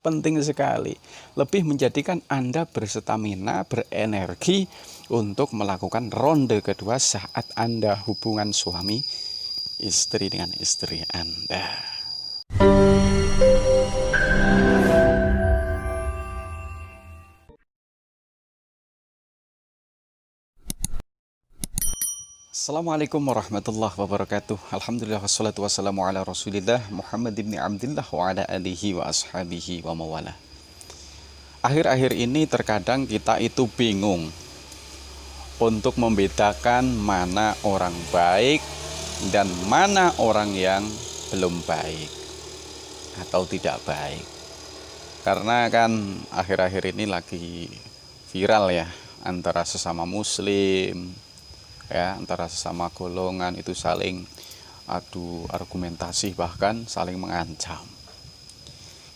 penting sekali. Lebih menjadikan Anda berstamina, berenergi untuk melakukan ronde kedua saat Anda hubungan suami istri dengan istri Anda. Assalamualaikum warahmatullahi wabarakatuh. Alhamdulillah wassalatu wassalamu ala rasulillah Muhammad ibn Abdillah wa ala alihi wa ashabihi wa mawala. Akhir-akhir ini terkadang kita itu bingung untuk membedakan mana orang baik dan mana orang yang belum baik atau tidak baik. Karena kan akhir-akhir ini lagi viral ya, antara sesama muslim ya, antara sesama golongan itu saling adu argumentasi, bahkan saling mengancam.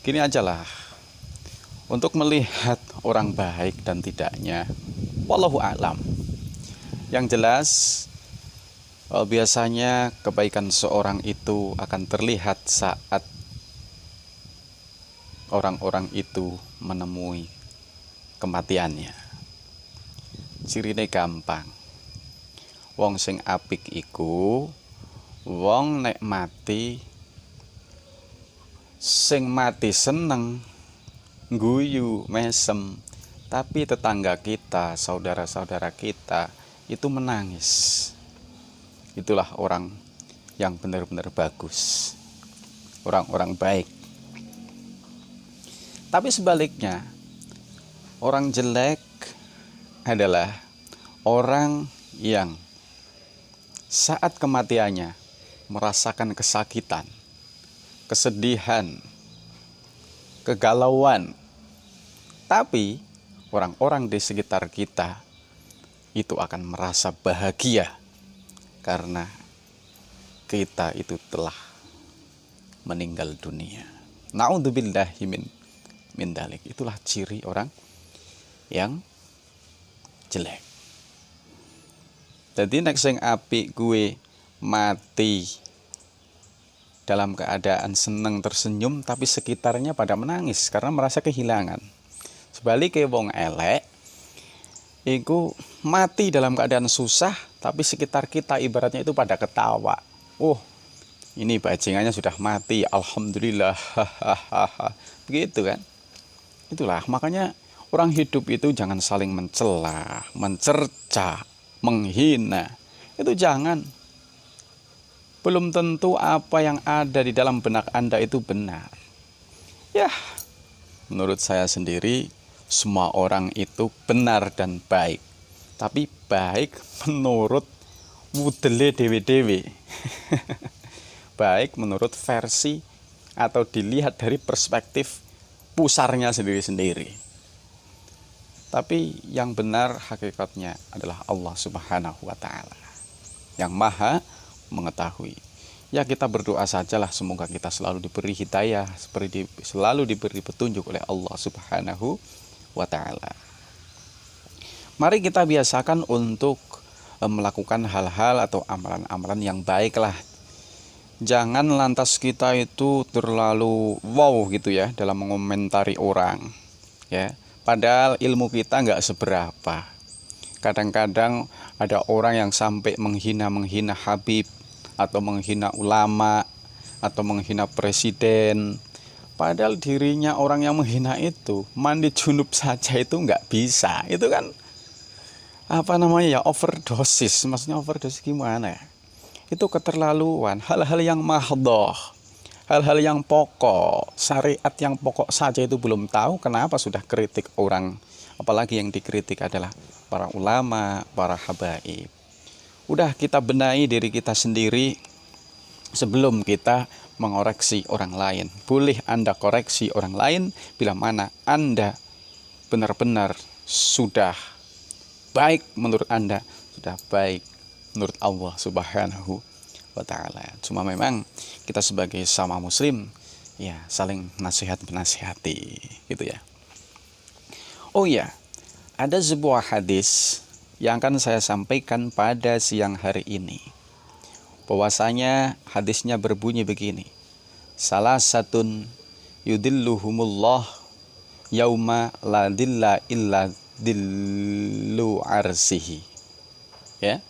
Gini aja lah, untuk melihat orang baik dan tidaknya, wallahu a'lam. Yang jelas biasanya kebaikan seorang itu akan terlihat saat orang-orang itu menemui kematiannya. Cirine gampang. Wong sing apik iku wong nek mati sing mati seneng, guyu, mesem, tapi tetangga kita, saudara-saudara kita itu menangis. Itulah orang yang benar-benar bagus, orang-orang baik. Tapi sebaliknya, orang jelek adalah orang yang saat kematiannya merasakan kesakitan, kesedihan, kegalauan. Tapi orang-orang di sekitar kita itu akan merasa bahagia karena kita itu telah meninggal dunia. Na'udzubillahi min dalik. Itulah ciri orang yang jelek. Jadi nek sing apik gue mati dalam keadaan seneng tersenyum, tapi sekitarnya pada menangis karena merasa kehilangan. Sebaliknya wong elek iku mati dalam keadaan susah, tapi sekitar kita ibaratnya itu pada ketawa. Oh, ini bajingannya sudah mati, alhamdulillah. Begitu kan? Itulah makanya orang hidup itu jangan saling mencela, mencerca, menghina. Itu jangan. Belum tentu apa yang ada di dalam benak Anda itu benar. Ya, menurut saya sendiri semua orang itu benar dan baik. Tapi baik menurut wudele dewe-dewe. Baik menurut versi atau dilihat dari perspektif pusarnya sendiri-sendiri. Tapi yang benar hakikatnya adalah Allah Subhanahu wa Ta'ala yang maha mengetahui. Ya, kita berdoa sajalah semoga kita selalu diberi hidayah, selalu diberi petunjuk oleh Allah Subhanahu wa Ta'ala. Mari kita biasakan untuk melakukan hal-hal atau amalan-amalan yang baiklah. Jangan lantas kita itu terlalu wow gitu ya dalam mengomentari orang ya. Padahal ilmu kita nggak seberapa. Kadang-kadang ada orang yang sampai menghina Habib, atau menghina ulama, atau menghina presiden. Padahal dirinya orang yang menghina itu, mandi junub saja itu nggak bisa. Itu kan ya, overdosis. Maksudnya overdosis gimana ya? Itu keterlaluan, hal-hal yang mahdhoh. Hal-hal yang pokok, syariat yang pokok saja itu belum tahu, kenapa sudah kritik orang. Apalagi yang dikritik adalah para ulama, para habaib. Udah kita benahi diri kita sendiri sebelum kita mengoreksi orang lain. Boleh Anda koreksi orang lain bila mana Anda benar-benar sudah baik menurut Anda, sudah baik menurut Allah Subhanahu wa Ta'ala. Cuma memang kita sebagai sama muslim ya saling menasihati gitu ya. Oh ya, ada sebuah hadis yang akan saya sampaikan pada siang hari ini. Bahwasanya hadisnya berbunyi begini. Salah satun yudilluhumullah yauma la dilla illa dillu arsihi. Ya.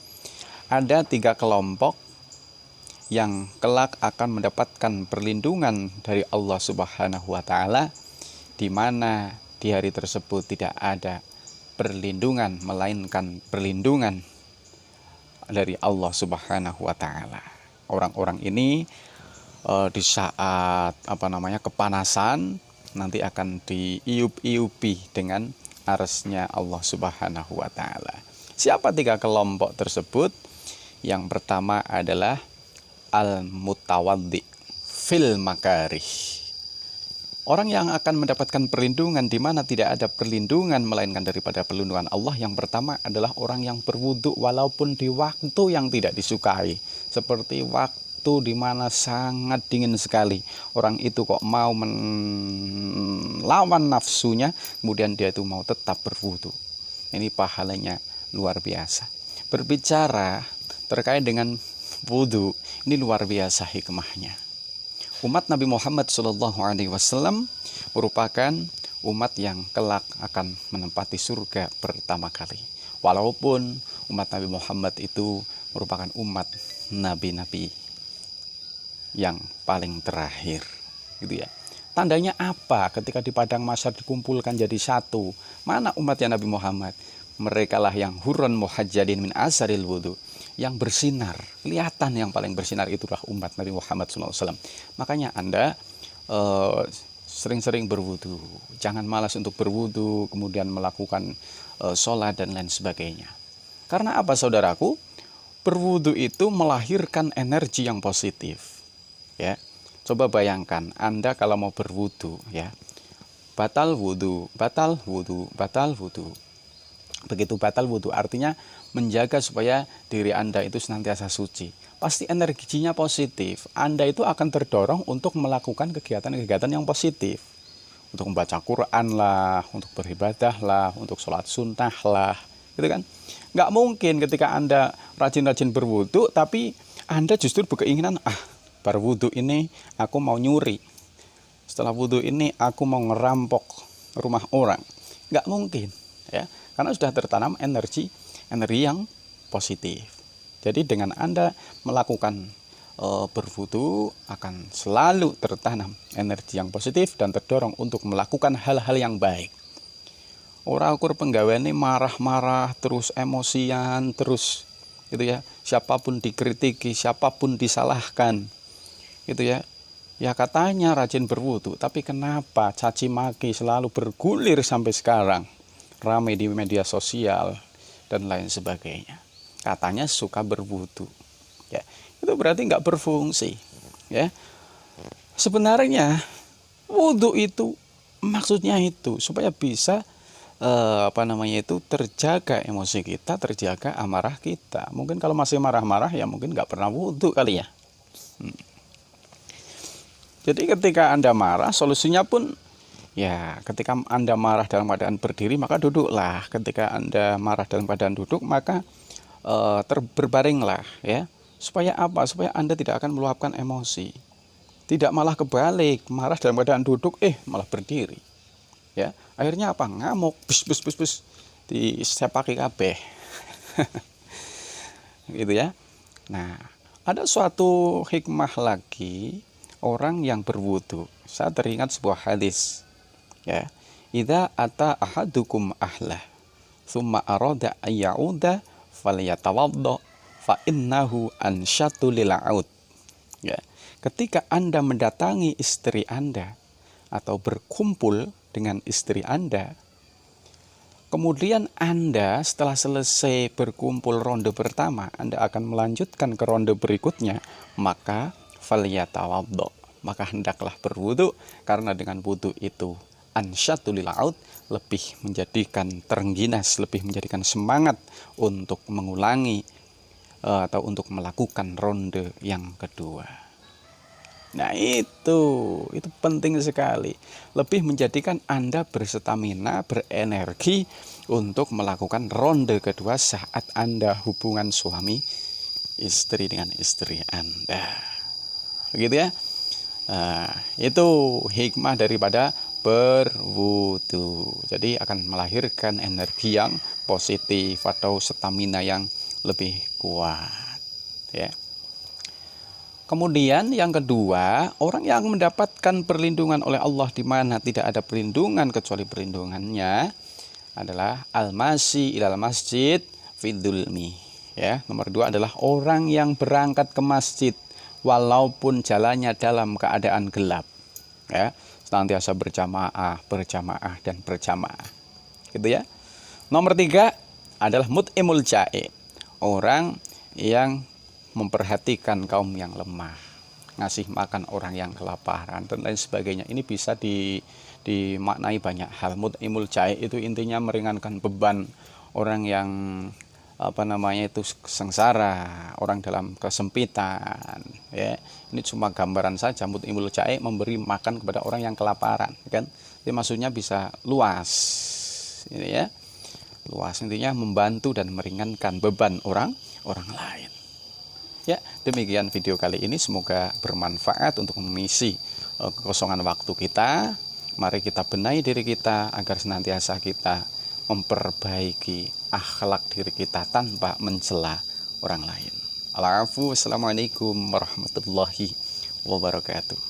Ada 3 kelompok yang kelak akan mendapatkan perlindungan dari Allah Subhanahu wa taala, di mana di hari tersebut tidak ada perlindungan melainkan perlindungan dari Allah Subhanahu wa taala. Orang-orang ini di saat kepanasan nanti akan diiup-iupi dengan arsy-Nya Allah Subhanahu wa taala. Siapa 3 kelompok tersebut? Yang pertama adalah al-mutawaddi fil makarih. Orang yang akan mendapatkan perlindungan di mana tidak ada perlindungan melainkan daripada perlindungan Allah. Yang pertama adalah orang yang berwudu walaupun di waktu yang tidak disukai, seperti waktu di mana sangat dingin sekali. Orang itu kok mau melawan nafsunya, kemudian dia itu mau tetap berwudu. Ini pahalanya luar biasa. Berbicara terkait dengan wudu, ini luar biasa hikmahnya. Umat Nabi Muhammad SAW merupakan umat yang kelak akan menempati surga pertama kali. Walaupun umat Nabi Muhammad itu merupakan umat nabi-nabi yang paling terakhir, gitu ya. Tandanya apa ketika di padang mahsyar dikumpulkan jadi satu? Mana umatnya Nabi Muhammad? Merekalah yang hurun muhajjalin min asaril wudu, yang bersinar, kelihatan yang paling bersinar itulah umat Nabi Muhammad SAW. Makanya Anda sering-sering berwudu, jangan malas untuk berwudu, kemudian melakukan sholat dan lain sebagainya. Karena apa saudaraku? Berwudu itu melahirkan energi yang positif. Ya, coba bayangkan Anda kalau mau berwudu, ya, batal wudu, batal wudu, batal wudu. Begitu batal wudu artinya menjaga supaya diri Anda itu senantiasa suci. Pasti energinya positif. Anda itu akan terdorong untuk melakukan kegiatan-kegiatan yang positif. Untuk membaca Quran lah, untuk beribadah lah, untuk sholat sunnah lah, gitu kan. Nggak mungkin ketika Anda rajin-rajin berwudu, tapi Anda justru berkeinginan, berwudu ini aku mau nyuri. Setelah wudu ini aku mau ngerampok rumah orang. Nggak mungkin, ya. Karena sudah tertanam energi yang positif. Jadi dengan Anda melakukan berwudu akan selalu tertanam energi yang positif dan terdorong untuk melakukan hal-hal yang baik. Ora ukur penggaweane marah-marah terus, emosian terus, gitu ya. Siapapun dikritiki, siapapun disalahkan, gitu ya. Ya katanya rajin berwudu, tapi kenapa caci maki selalu bergulir sampai sekarang? Ramai di media sosial dan lain sebagainya. Katanya suka berwudu, ya, itu berarti nggak berfungsi, ya. Sebenarnya wudu itu maksudnya itu supaya bisa terjaga emosi kita, terjaga amarah kita. Mungkin kalau masih marah-marah ya mungkin nggak pernah wudu kali ya. Jadi ketika Anda marah, solusinya pun ya, ketika Anda marah dalam keadaan berdiri, maka duduklah. Ketika Anda marah dalam keadaan duduk, maka berbaringlah, ya. Supaya apa? Supaya Anda tidak akan meluapkan emosi. Tidak malah kebalik, marah dalam keadaan duduk, malah berdiri. Ya, akhirnya apa? Ngamuk, bus, disepaki kabeh. Gitu ya. Nah, ada suatu hikmah lagi orang yang berwudu. Saya teringat sebuah hadis. Ya, idza ata ahadukum ahlah thumma arada ayyauda falyatawadda fa innahu ansyatu lil aud. Ya, ketika Anda mendatangi istri Anda atau berkumpul dengan istri Anda, kemudian Anda setelah selesai berkumpul ronde pertama, Anda akan melanjutkan ke ronde berikutnya, maka falyatawadda, maka hendaklah berwudu, karena dengan wudu itu ansyatu lil aud, lebih menjadikan terengginas, lebih menjadikan semangat untuk mengulangi atau untuk melakukan ronde yang kedua. Nah itu penting sekali, lebih menjadikan Anda berstamina, berenergi untuk melakukan ronde kedua saat Anda hubungan suami istri dengan istri Anda, begitu ya. Itu hikmah daripada berwudu. Jadi akan melahirkan energi yang positif atau stamina yang lebih kuat, ya. Kemudian yang kedua, orang yang mendapatkan perlindungan oleh Allah di mana tidak ada perlindungan kecuali perlindungannya adalah al-masyi ilal masjid fidzulmi, ya. Nomor dua adalah orang yang berangkat ke masjid walaupun jalannya dalam keadaan gelap, ya. Senantiasa berjamaah dan berjamaah, gitu ya. Nomor tiga adalah mut'imul ja'i, orang yang memperhatikan kaum yang lemah, ngasih makan orang yang kelaparan dan lain sebagainya. Ini bisa dimaknai banyak hal. Mut'imul ja'i itu intinya meringankan beban orang yang itu sengsara, orang dalam kesempitan, ya. Ini cuma gambaran saja. Mut'imul ja'i memberi makan kepada orang yang kelaparan, kan. Jadi maksudnya bisa luas, ini ya. Luas intinya membantu dan meringankan beban orang lain. Ya, demikian video kali ini, semoga bermanfaat untuk mengisi kekosongan waktu kita. Mari kita benahi diri kita agar senantiasa kita memperbaiki akhlak diri kita tanpa mencela orang lain. Assalamualaikum warahmatullahi wabarakatuh.